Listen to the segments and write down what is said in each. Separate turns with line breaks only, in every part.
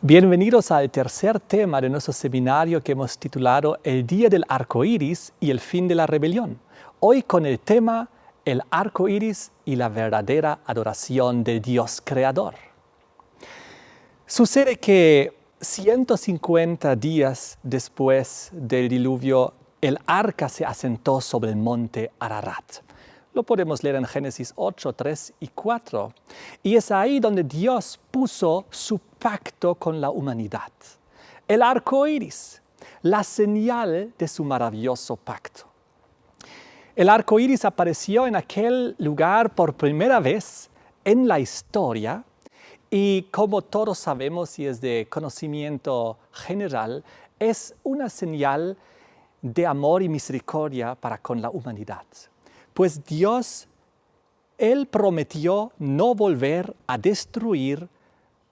Bienvenidos al tercer tema de nuestro seminario que hemos titulado El Día del Arco Iris y el Fin de la Rebelión. Hoy con el tema El Arco Iris y la verdadera adoración del Dios Creador. Sucede que 150 días después del diluvio, el arca se asentó sobre el monte Ararat. Lo podemos leer en Génesis 8, 3 y 4. Y es ahí donde Dios puso su pacto con la humanidad. El arco iris, la señal de su maravilloso pacto. El arco iris apareció en aquel lugar por primera vez en la historia y, como todos sabemos y es de conocimiento general, es una señal de amor y misericordia para con la humanidad. Pues Dios, Él prometió no volver a destruir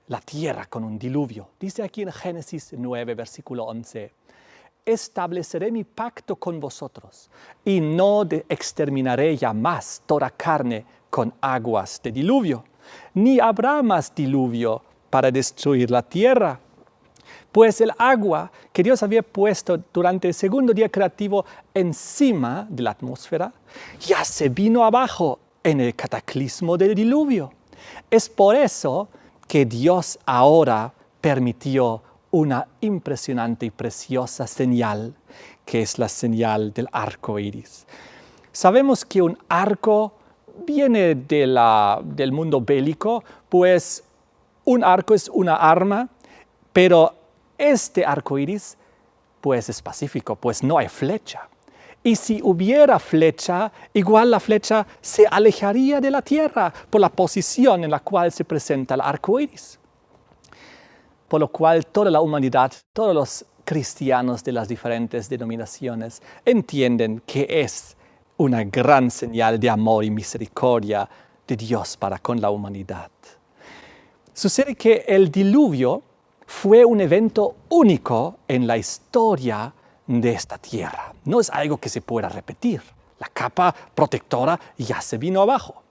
la tierra con un diluvio. Dice aquí en Génesis 9, versículo 11, estableceré mi pacto con vosotros y no exterminaré ya más toda carne con aguas de diluvio, ni habrá más diluvio para destruir la tierra. Pues el agua que Dios había puesto durante el segundo día creativo encima de la atmósfera ya se vino abajo en el cataclismo del diluvio. Es por eso que Dios ahora permitió una impresionante y preciosa señal, que es la señal del arco iris. Sabemos que un arco viene del mundo bélico, pues un arco es una arma, pero este arco iris, pues es pacífico, pues no hay flecha. Y si hubiera flecha, igual la flecha se alejaría de la tierra por la posición en la cual se presenta el arco iris. Por lo cual toda la humanidad, todos los cristianos de las diferentes denominaciones entienden que es una gran señal de amor y misericordia de Dios para con la humanidad. Sucede que el diluvio fue un evento único en la historia de esta tierra. No es algo que se pueda repetir. La capa protectora ya se vino abajo.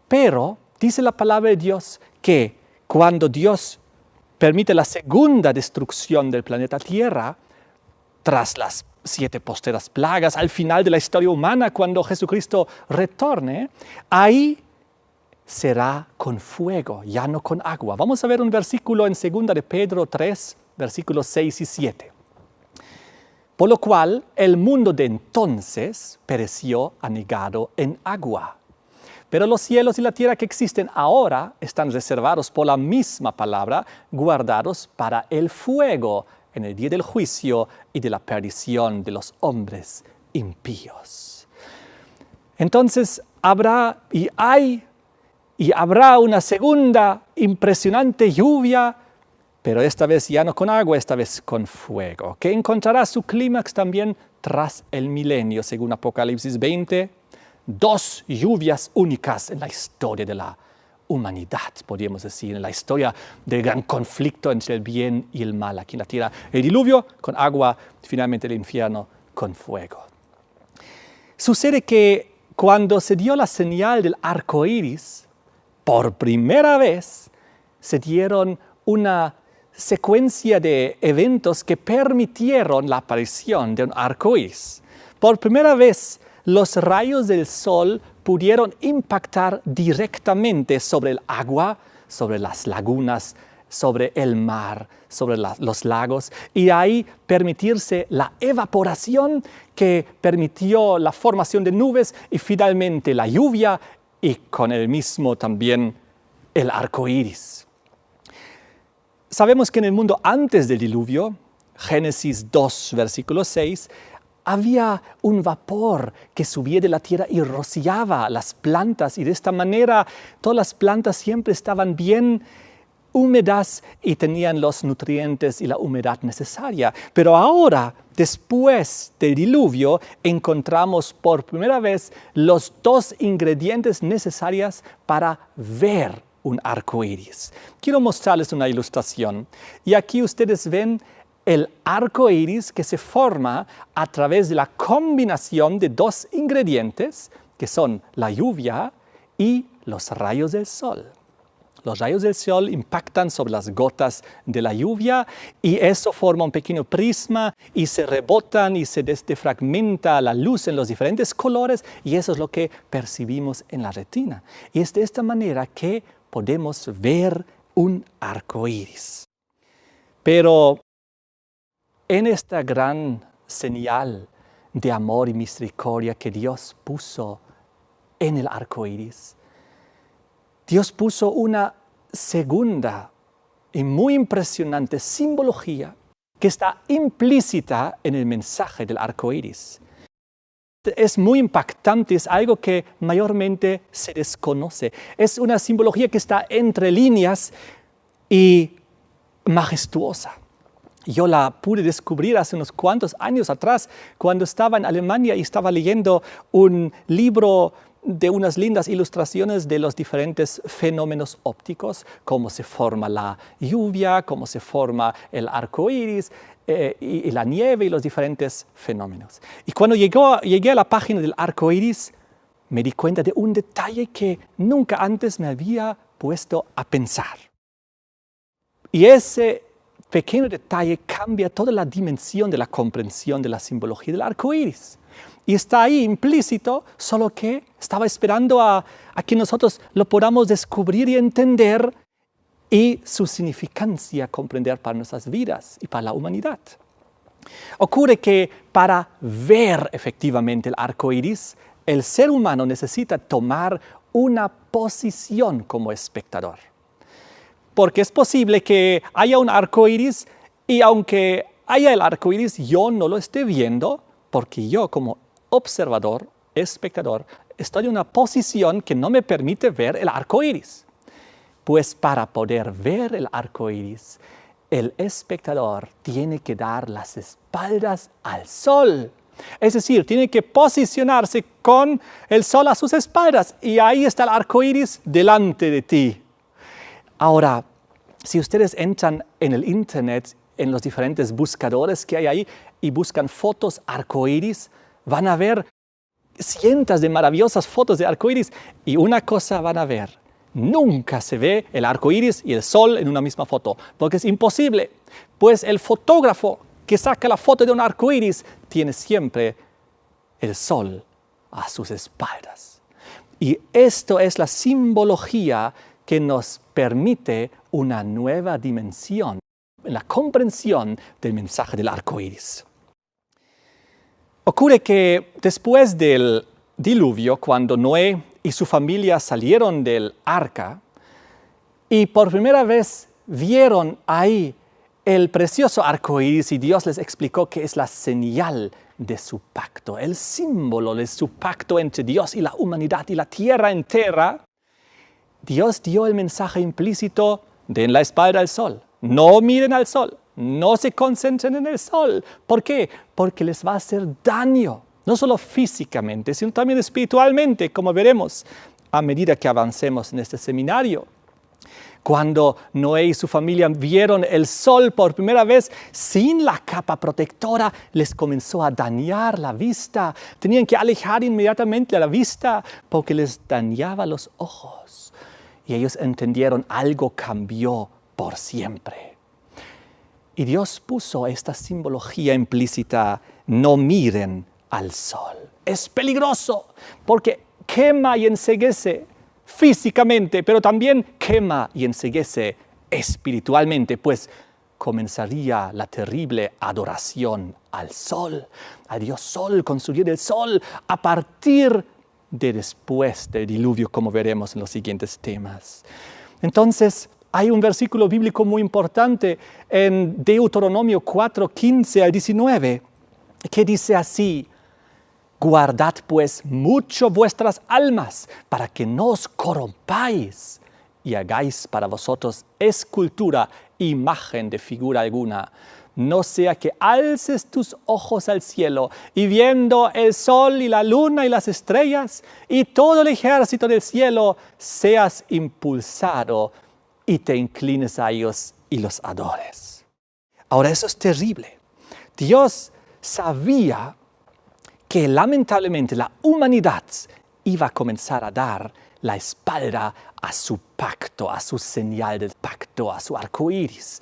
Pero dice la palabra de Dios que cuando Dios permite la segunda destrucción del planeta Tierra, tras las 7 posteras plagas, al final de la historia humana, cuando Jesucristo retorne, ahí será con fuego, ya no con agua. Vamos a ver un versículo en 2 de Pedro 3, versículos 6 y 7. Por lo cual, el mundo de entonces pereció anegado en agua. Pero los cielos y la tierra que existen ahora están reservados por la misma palabra, guardados para el fuego en el día del juicio y de la perdición de los hombres impíos. Entonces, habrá una segunda impresionante lluvia, pero esta vez ya no con agua, esta vez con fuego, que encontrará su clímax también tras el milenio, según Apocalipsis 20. 2 lluvias únicas en la historia de la humanidad, podríamos decir, en la historia del gran conflicto entre el bien y el mal aquí en la tierra. El diluvio con agua, finalmente el infierno con fuego. Sucede que cuando se dio la señal del arco iris, por primera vez se dieron una secuencia de eventos que permitieron la aparición de un arco iris. Por primera vez, los rayos del sol pudieron impactar directamente sobre el agua, sobre las lagunas, sobre el mar, sobre los lagos, y ahí permitirse la evaporación que permitió la formación de nubes y finalmente la lluvia y con el mismo también el arco iris. Sabemos que en el mundo antes del diluvio, Génesis 2, versículo 6, había un vapor que subía de la tierra y rociaba las plantas, y de esta manera todas las plantas siempre estaban bien húmedas y tenían los nutrientes y la humedad necesaria. Pero ahora, después del diluvio, encontramos por primera vez los 2 ingredientes necesarios para ver un arco iris. Quiero mostrarles una ilustración. Y aquí ustedes ven el arco iris que se forma a través de la combinación de 2 ingredientes, que son la lluvia y los rayos del sol. Los rayos del sol impactan sobre las gotas de la lluvia y eso forma un pequeño prisma y se rebotan y se fragmenta la luz en los diferentes colores y eso es lo que percibimos en la retina. Y es de esta manera que podemos ver un arco iris. Pero en esta gran señal de amor y misericordia que Dios puso en el arco iris, Dios puso una segunda y muy impresionante simbología que está implícita en el mensaje del arco iris. Es muy impactante, es algo que mayormente se desconoce. Es una simbología que está entre líneas y majestuosa. Yo la pude descubrir hace unos cuantos años atrás, cuando estaba en Alemania y estaba leyendo un libro de unas lindas ilustraciones de los diferentes fenómenos ópticos, cómo se forma la lluvia, cómo se forma el arco iris y la nieve y los diferentes fenómenos. Y cuando llegué a la página del arco iris, me di cuenta de un detalle que nunca antes me había puesto a pensar. Y ese pequeño detalle cambia toda la dimensión de la comprensión de la simbología del arco iris. Y está ahí implícito, solo que estaba esperando a que nosotros lo podamos descubrir y entender y su significancia comprender para nuestras vidas y para la humanidad. Ocurre que para ver efectivamente el arco iris, el ser humano necesita tomar una posición como espectador. Porque es posible que haya un arco iris y aunque haya el arco iris, yo no lo esté viendo porque yo como observador, espectador, estoy en una posición que no me permite ver el arco iris. Pues para poder ver el arco iris, el espectador tiene que dar las espaldas al sol. Es decir, tiene que posicionarse con el sol a sus espaldas y ahí está el arco iris delante de ti. Ahora, si ustedes entran en el internet, en los diferentes buscadores que hay ahí y buscan fotos arcoíris, van a ver cientos de maravillosas fotos de arcoíris y una cosa van a ver: nunca se ve el arcoíris y el sol en una misma foto, porque es imposible, pues el fotógrafo que saca la foto de un arcoíris tiene siempre el sol a sus espaldas. Y esto es la simbología que nos permite una nueva dimensión en la comprensión del mensaje del arco iris. Ocurre que después del diluvio, cuando Noé y su familia salieron del arca y por primera vez vieron ahí el precioso arco iris y Dios les explicó que es la señal de su pacto, el símbolo de su pacto entre Dios y la humanidad y la tierra entera, Dios dio el mensaje implícito: den la espalda al sol, no miren al sol, no se concentren en el sol. ¿Por qué? Porque les va a hacer daño, no solo físicamente, sino también espiritualmente, como veremos a medida que avancemos en este seminario. Cuando Noé y su familia vieron el sol por primera vez, sin la capa protectora, les comenzó a dañar la vista. Tenían que alejar inmediatamente la vista porque les dañaba los ojos. Y ellos entendieron: algo cambió por siempre. Y Dios puso esta simbología implícita: no miren al sol. Es peligroso porque quema y enceguece físicamente, pero también quema y enceguece espiritualmente, pues comenzaría la terrible adoración al sol, a Dios Sol, construir el sol a partir de después del diluvio, como veremos en los siguientes temas. Entonces, hay un versículo bíblico muy importante en Deuteronomio 4, 15 al 19, que dice así: guardad pues mucho vuestras almas, para que no os corrompáis y hagáis para vosotros escultura, imagen de figura alguna. No sea que alces tus ojos al cielo y viendo el sol y la luna y las estrellas y todo el ejército del cielo, seas impulsado y te inclines a ellos y los adores. Ahora, eso es terrible. Dios sabía que lamentablemente la humanidad iba a comenzar a dar la espalda a su pacto, a su señal del pacto, a su arco iris.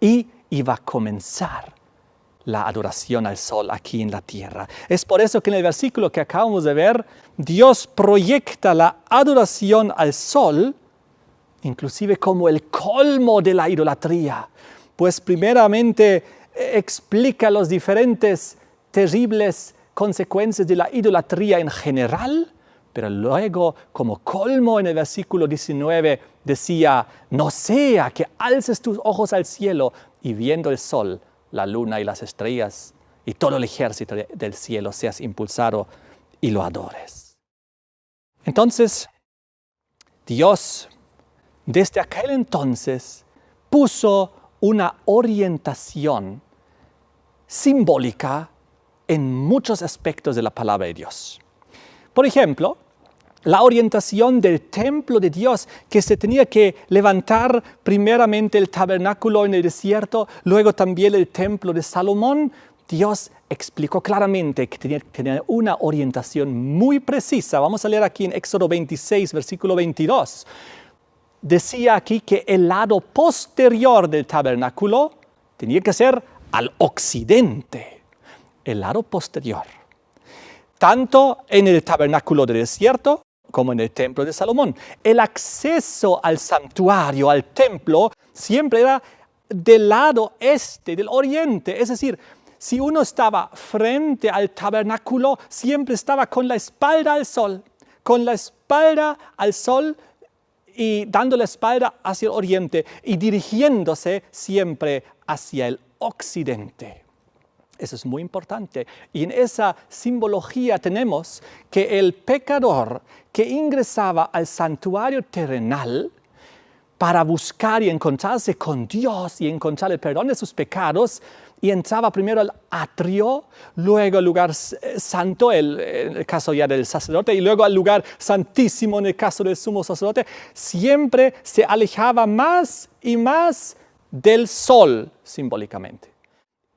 Y iba a comenzar la adoración al sol aquí en la tierra. Es por eso que en el versículo que acabamos de ver, Dios proyecta la adoración al sol, inclusive como el colmo de la idolatría. Pues primeramente explica los diferentes terribles consecuencias de la idolatría en general, pero luego, como colmo en el versículo 19, decía, no sea que alces tus ojos al cielo y viendo el sol, la luna y las estrellas y todo el ejército del cielo seas impulsado y lo adores. Entonces, Dios, desde aquel entonces, puso una orientación simbólica en muchos aspectos de la palabra de Dios. Por ejemplo, la orientación del templo de Dios, que se tenía que levantar primeramente el tabernáculo en el desierto, luego también el templo de Salomón. Dios explicó claramente que tenía que tener una orientación muy precisa. Vamos a leer aquí en Éxodo 26, versículo 22. Decía aquí que el lado posterior del tabernáculo tenía que ser al occidente, el lado posterior. Tanto en el tabernáculo del desierto como en el templo de Salomón. El acceso al santuario, al templo, siempre era del lado este, del oriente. Es decir, si uno estaba frente al tabernáculo, siempre estaba con la espalda al sol. Con la espalda al sol y dando la espalda hacia el oriente y dirigiéndose siempre hacia el occidente. Eso es muy importante. Y en esa simbología tenemos que el pecador que ingresaba al santuario terrenal para buscar y encontrarse con Dios y encontrar el perdón de sus pecados, y entraba primero al atrio, luego al lugar santo, en el caso ya del sacerdote, y luego al lugar santísimo en el caso del sumo sacerdote, siempre se alejaba más y más del sol simbólicamente.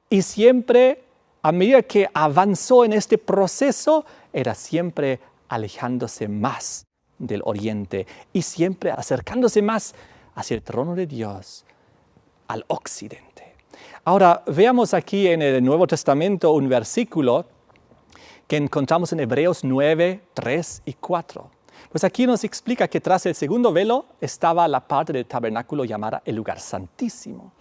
Y siempre, a medida que avanzó en este proceso, era siempre alejándose más del oriente y siempre acercándose más hacia el trono de Dios, al occidente. Ahora, veamos aquí en el Nuevo Testamento un versículo que encontramos en Hebreos 9, 3 y 4. Pues aquí nos explica que tras el segundo velo estaba la parte del tabernáculo llamada el lugar santísimo,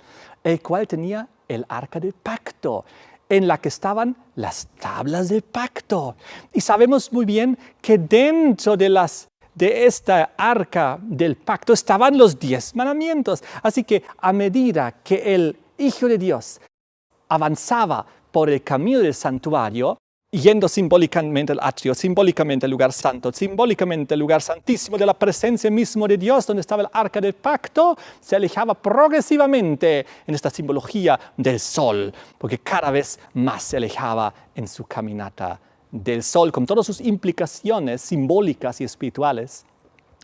el cual tenía el arca del pacto, en la que estaban las tablas del pacto. Y sabemos muy bien que dentro de esta arca del pacto estaban los 10 mandamientos. Así que a medida que el Hijo de Dios avanzaba por el camino del santuario, yendo simbólicamente al atrio, simbólicamente al lugar santo, simbólicamente al lugar santísimo de la presencia misma de Dios, donde estaba el arca del pacto, se alejaba progresivamente en esta simbología del sol, porque cada vez más se alejaba en su caminata del sol, con todas sus implicaciones simbólicas y espirituales,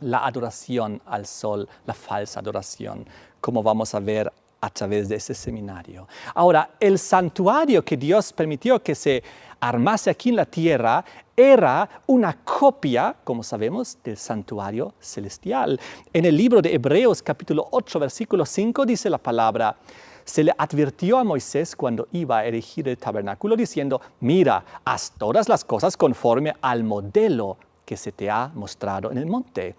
la adoración al sol, la falsa adoración, como vamos a ver a través de ese seminario. Ahora, el santuario que Dios permitió que se armase aquí en la tierra era una copia, como sabemos, del santuario celestial. En el libro de Hebreos capítulo 8, versículo 5 dice la palabra: se le advirtió a Moisés cuando iba a erigir el tabernáculo diciendo: mira, haz todas las cosas conforme al modelo que se te ha mostrado en el monte.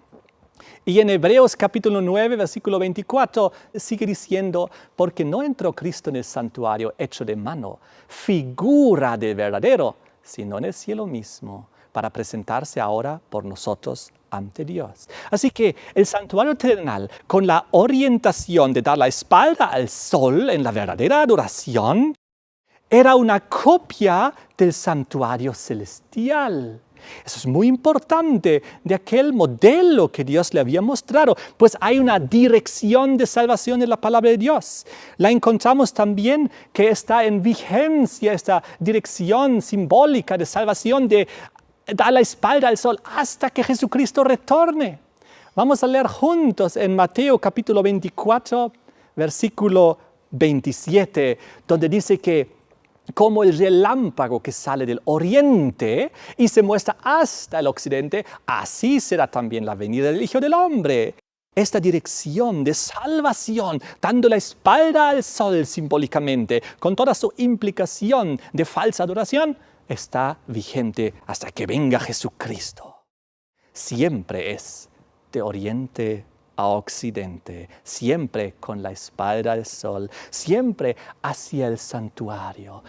Y en Hebreos capítulo 9, versículo 24, sigue diciendo: porque no entró Cristo en el santuario hecho de mano, figura del verdadero, sino en el cielo mismo, para presentarse ahora por nosotros ante Dios. Así que el santuario terrenal, con la orientación de dar la espalda al sol en la verdadera adoración, era una copia del santuario celestial. Eso es muy importante, de aquel modelo que Dios le había mostrado, pues hay una dirección de salvación en la palabra de Dios. La encontramos también que está en vigencia esta dirección simbólica de salvación, de dar la espalda al sol hasta que Jesucristo retorne. Vamos a leer juntos en Mateo capítulo 24, versículo 27, donde dice que como el relámpago que sale del oriente y se muestra hasta el occidente, así será también la venida del Hijo del Hombre. Esta dirección de salvación, dando la espalda al sol simbólicamente, con toda su implicación de falsa adoración, está vigente hasta que venga Jesucristo. Siempre es de oriente a occidente, siempre con la espalda al sol, siempre hacia el santuario,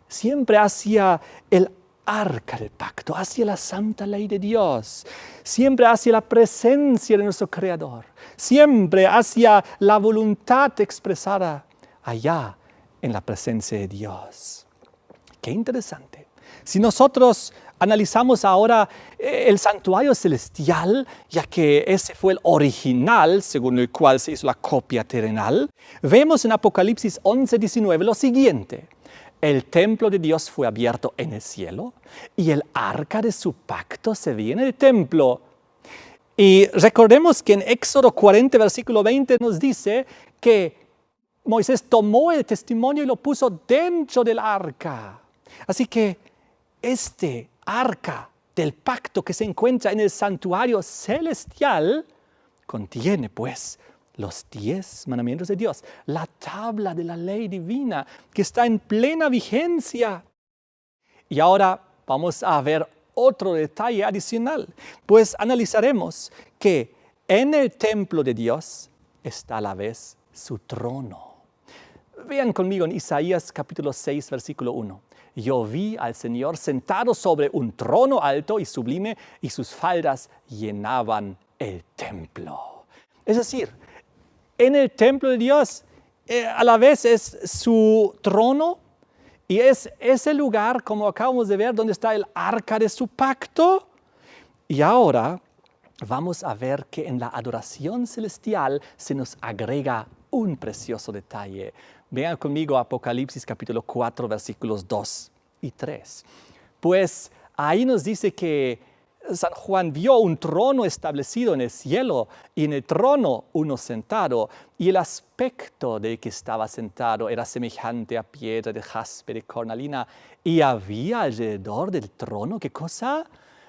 siempre hacia el arca del pacto, hacia la santa ley de Dios, siempre hacia la presencia de nuestro Creador, siempre hacia la voluntad expresada allá en la presencia de Dios. Qué interesante. Si nosotros analizamos ahora el santuario celestial, ya que ese fue el original según el cual se hizo la copia terrenal, vemos en Apocalipsis 11:19 lo siguiente. El templo de Dios fue abierto en el cielo y el arca de su pacto se veía en el templo. Y recordemos que en Éxodo 40, versículo 20 nos dice que Moisés tomó el testimonio y lo puso dentro del arca. Así que este arca del pacto que se encuentra en el santuario celestial contiene pues los 10 mandamientos de Dios, la tabla de la ley divina que está en plena vigencia. Y ahora vamos a ver otro detalle adicional, pues analizaremos que en el templo de Dios está a la vez su trono. Vean conmigo en Isaías capítulo 6, versículo 1. Yo vi al Señor sentado sobre un trono alto y sublime, y sus faldas llenaban el templo. Es decir, en el templo de Dios a la vez es su trono y es ese lugar, como acabamos de ver, donde está el arca de su pacto. Y ahora vamos a ver que en la adoración celestial se nos agrega un precioso detalle. Vean conmigo Apocalipsis capítulo 4, versículos 2 y 3. Pues ahí nos dice que San Juan vio un trono establecido en el cielo y en el trono uno sentado, y el aspecto del que estaba sentado era semejante a piedra de jaspe de cornalina, y había alrededor del trono, ¿qué cosa?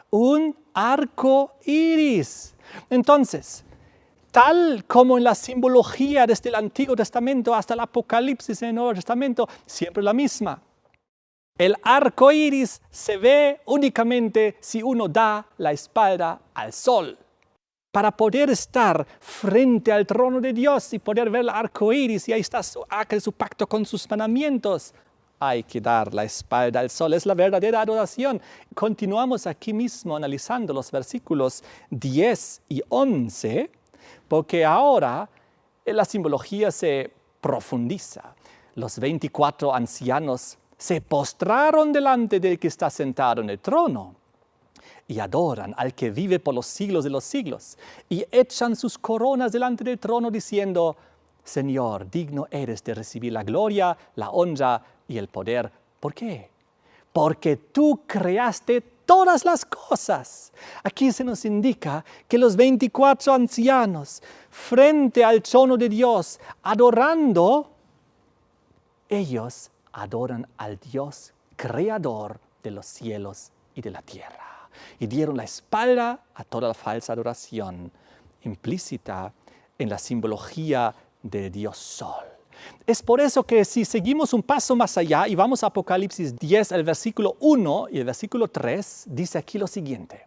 Un arco iris. Entonces, tal como en la simbología desde el Antiguo Testamento hasta el Apocalipsis en el Nuevo Testamento, siempre la misma. El arco iris se ve únicamente si uno da la espalda al sol. Para poder estar frente al trono de Dios y poder ver el arco iris, y ahí está su arca de su pacto con sus mandamientos, hay que dar la espalda al sol. Es la verdadera adoración. Continuamos aquí mismo analizando los versículos 10 y 11, porque ahora la simbología se profundiza. Los 24 ancianos se postraron delante del que está sentado en el trono y adoran al que vive por los siglos de los siglos, y echan sus coronas delante del trono diciendo: Señor, digno eres de recibir la gloria, la honra y el poder. ¿Por qué? Porque tú creaste todas las cosas. Aquí se nos indica que los 24 ancianos, frente al trono de Dios, adorando, ellos adoran al Dios creador de los cielos y de la tierra. Y dieron la espalda a toda la falsa adoración implícita en la simbología del Dios Sol. Es por eso que si seguimos un paso más allá y vamos a Apocalipsis 10, el versículo 1 y el versículo 3, dice aquí lo siguiente: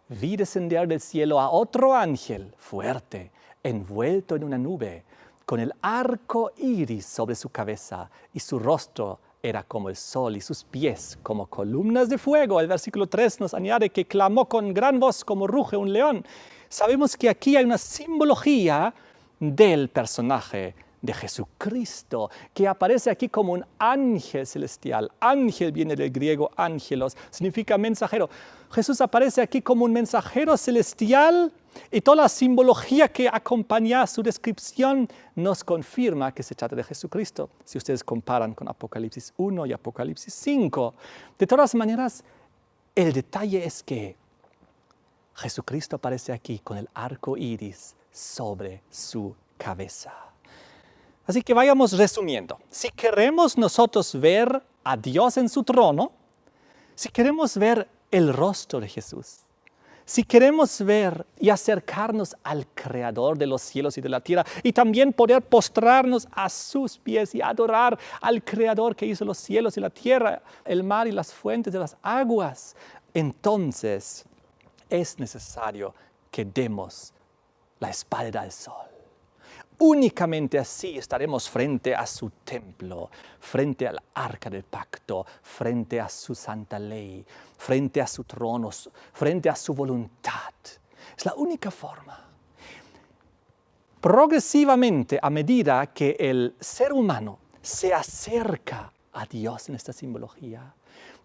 vi descender del cielo a otro ángel fuerte, envuelto en una nube, con el arco iris sobre su cabeza, y su rostro era como el sol y sus pies como columnas de fuego. El versículo 3 nos añade que clamó con gran voz como ruge un león. Sabemos que aquí hay una simbología del personaje de Jesucristo, que aparece aquí como un ángel celestial. Ángel viene del griego ángelos, significa mensajero. Jesús aparece aquí como un mensajero celestial, y toda la simbología que acompaña su descripción nos confirma que se trata de Jesucristo, si ustedes comparan con Apocalipsis 1 y Apocalipsis 5. De todas maneras, el detalle es que Jesucristo aparece aquí con el arco iris sobre su cabeza. Así que vayamos resumiendo. Si queremos nosotros ver a Dios en su trono, si queremos ver el rostro de Jesús, si queremos ver y acercarnos al Creador de los cielos y de la tierra y también poder postrarnos a sus pies y adorar al Creador que hizo los cielos y la tierra, el mar y las fuentes de las aguas, entonces es necesario que demos la espalda al sol. Únicamente así estaremos frente a su templo, frente al arca del pacto, frente a su santa ley, frente a su trono, frente a su voluntad. Es la única forma. Progresivamente, a medida que el ser humano se acerca a Dios en esta simbología,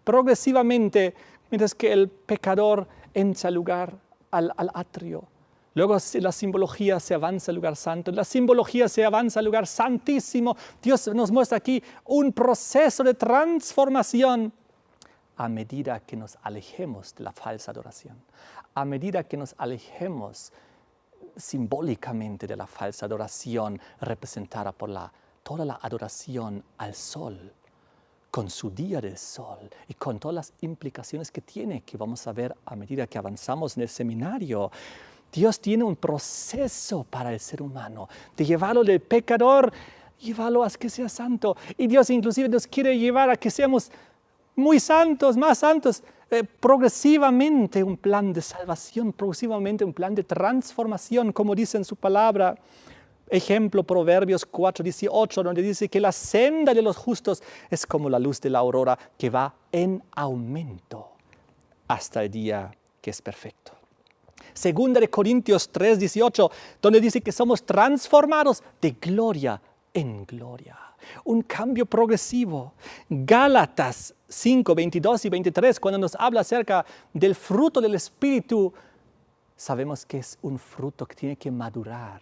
progresivamente, mientras que el pecador entra al lugar, al atrio, luego la simbología se avanza al lugar santo, la simbología se avanza al lugar santísimo. Dios nos muestra aquí un proceso de transformación a medida que nos alejemos de la falsa adoración, a medida que nos alejemos simbólicamente de la falsa adoración representada por toda la adoración al sol, con su día del sol y con todas las implicaciones que tiene, que vamos a ver a medida que avanzamos en el seminario. Dios tiene un proceso para el ser humano, de llevarlo del pecador, llevarlo a que sea santo. Y Dios inclusive nos quiere llevar a que seamos muy santos, más santos, progresivamente un plan de salvación, progresivamente un plan de transformación, como dice en su palabra. Ejemplo, Proverbios 4:18, donde dice que la senda de los justos es como la luz de la aurora que va en aumento hasta el día que es perfecto. Segunda de Corintios 3:18, donde dice que somos transformados de gloria en gloria. Un cambio progresivo. Gálatas 5:22 y 23, cuando nos habla acerca del fruto del Espíritu, sabemos que es un fruto que tiene que madurar.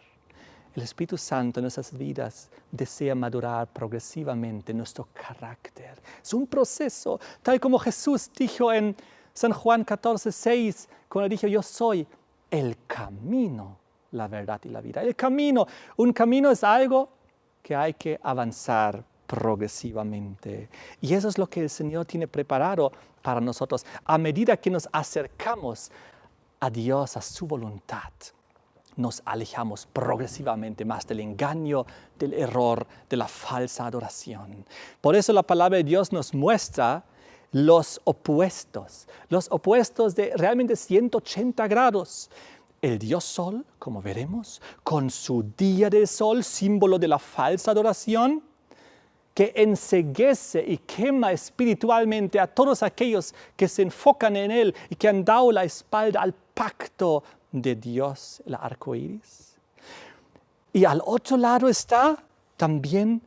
El Espíritu Santo en nuestras vidas desea madurar progresivamente nuestro carácter. Es un proceso, tal como Jesús dijo en San Juan 14:6, cuando dijo: yo soy el camino, la verdad y la vida. El camino, un camino es algo que hay que avanzar progresivamente. Y eso es lo que el Señor tiene preparado para nosotros a medida que nos acercamos a Dios, a su voluntad. Nos alejamos progresivamente más del engaño, del error, de la falsa adoración. Por eso la palabra de Dios nos muestra los opuestos de realmente 180 grados. El Dios Sol, como veremos, con su día del sol, símbolo de la falsa adoración, que enceguece y quema espiritualmente a todos aquellos que se enfocan en él y que han dado la espalda al pacto de Dios, el arco iris. Y al otro lado está también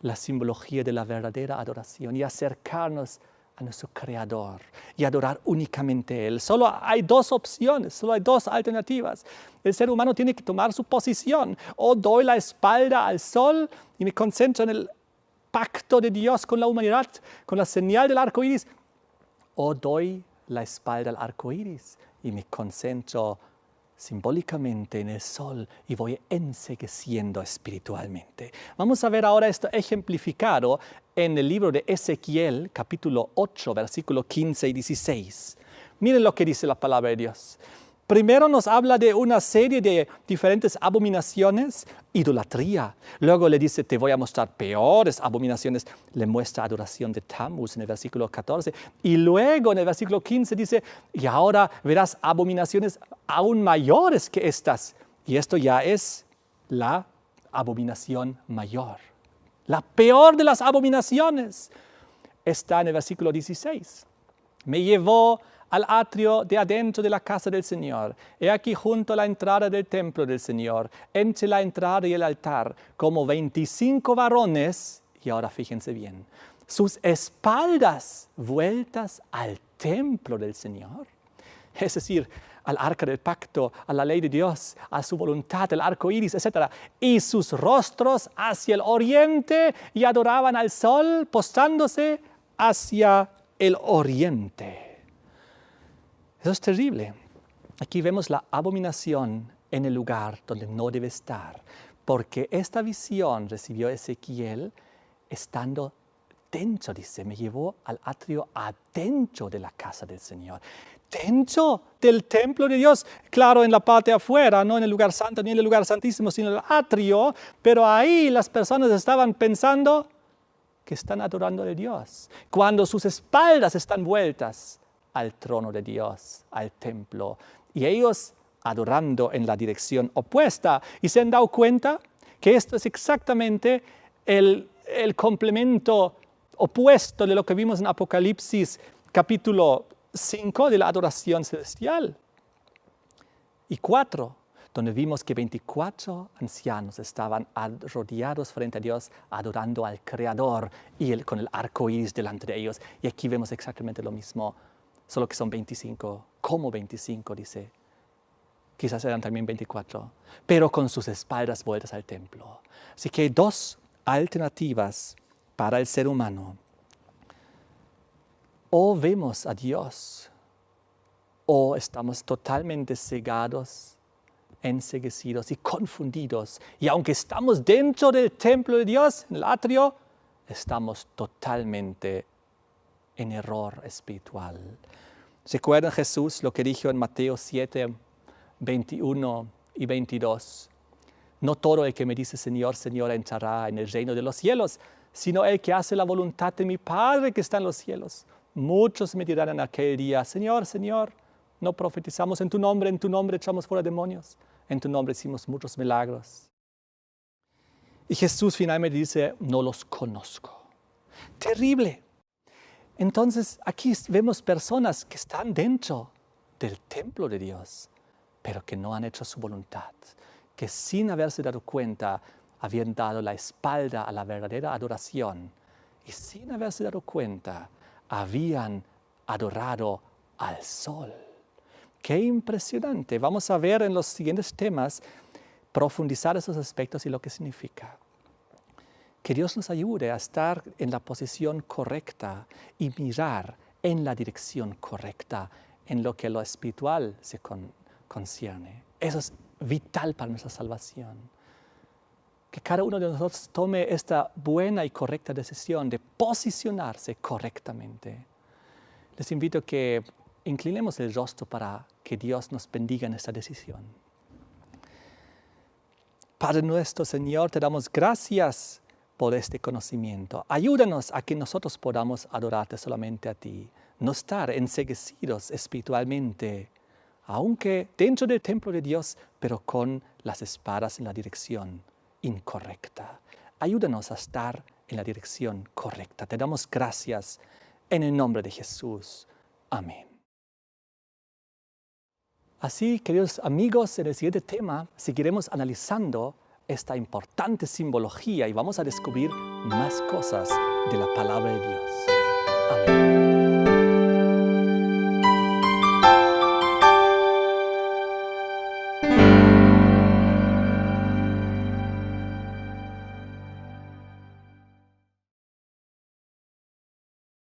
la simbología de la verdadera adoración y acercarnos a nuestro Creador y adorar únicamente a Él. Solo hay dos opciones, solo hay dos alternativas. El ser humano tiene que tomar su posición. O doy la espalda al sol y me concentro en el pacto de Dios con la humanidad, con la señal del arco iris, o doy la espalda al arco iris y me concentro simbólicamente en el sol y voy encegueciendo espiritualmente. Vamos a ver ahora esto ejemplificado en el libro de Ezequiel, capítulo 8, versículos 15 y 16. Miren lo que dice la palabra de Dios. Primero nos habla de una serie de diferentes abominaciones, idolatría. Luego le dice: te voy a mostrar peores abominaciones. Le muestra adoración de Tammuz en el versículo 14. Y luego en el versículo 15 dice: y ahora verás abominaciones aún mayores que estas. Y esto ya es la abominación mayor. La peor de las abominaciones está en el versículo 16. Me llevó al atrio de adentro de la casa del Señor. He aquí junto a la entrada del templo del Señor, entre la entrada y el altar, como 25 varones, y ahora fíjense bien, sus espaldas vueltas al templo del Señor. Es decir, al arca del pacto, a la ley de Dios, a su voluntad, el arco iris, etc. Y sus rostros hacia el oriente, y adoraban al sol, postrándose hacia el oriente. Eso es terrible. Aquí vemos la abominación en el lugar donde no debe estar, porque esta visión recibió Ezequiel estando adentro, dice, me llevó al atrio adentro de la casa del Señor. Dentro del templo de Dios, claro, en la parte afuera, no en el lugar santo ni en el lugar santísimo, sino en el atrio, pero ahí las personas estaban pensando que están adorando a Dios, cuando sus espaldas están vueltas al trono de Dios, al templo, y ellos adorando en la dirección opuesta, y se han dado cuenta que esto es exactamente el complemento opuesto de lo que vimos en Apocalipsis capítulo 5 de la adoración celestial. Y 4, donde vimos que 24 ancianos estaban rodeados frente a Dios, adorando al Creador y con el arco iris delante de ellos. Y aquí vemos exactamente lo mismo, solo que son 25, como 25, dice. Quizás eran también 24, pero con sus espaldas vueltas al templo. Así que hay 2 alternativas para el ser humano. O vemos a Dios, o estamos totalmente cegados, enceguecidos y confundidos. Y aunque estamos dentro del templo de Dios, en el atrio, estamos totalmente en error espiritual. ¿Recuerdan Jesús lo que dijo en Mateo 7, 21 y 22? No todo el que me dice Señor, Señor entrará en el reino de los cielos, sino el que hace la voluntad de mi Padre que está en los cielos. Muchos me dirán en aquel día, Señor, Señor, no profetizamos en tu nombre echamos fuera demonios, en tu nombre hicimos muchos milagros. Y Jesús finalmente dice, no los conozco. Terrible. Entonces aquí vemos personas que están dentro del templo de Dios, pero que no han hecho su voluntad, que sin haberse dado cuenta habían dado la espalda a la verdadera adoración y sin haberse dado cuenta habían adorado al sol. ¡Qué impresionante! Vamos a ver en los siguientes temas, profundizar esos aspectos y lo que significa. Que Dios nos ayude a estar en la posición correcta y mirar en la dirección correcta en lo que lo espiritual se concierne. Eso es vital para nuestra salvación. Que cada uno de nosotros tome esta buena y correcta decisión de posicionarse correctamente. Les invito a que inclinemos el rostro para que Dios nos bendiga en esta decisión. Padre nuestro, Señor, te damos gracias por este conocimiento. Ayúdanos a que nosotros podamos adorarte solamente a ti, no estar enceguecidos espiritualmente, aunque dentro del templo de Dios, pero con las espadas en la dirección incorrecta. Ayúdanos a estar en la dirección correcta. Te damos gracias en el nombre de Jesús. Amén. Así, queridos amigos, en el siguiente tema seguiremos analizando esta importante simbología y vamos a descubrir más cosas de la palabra de Dios. Amén.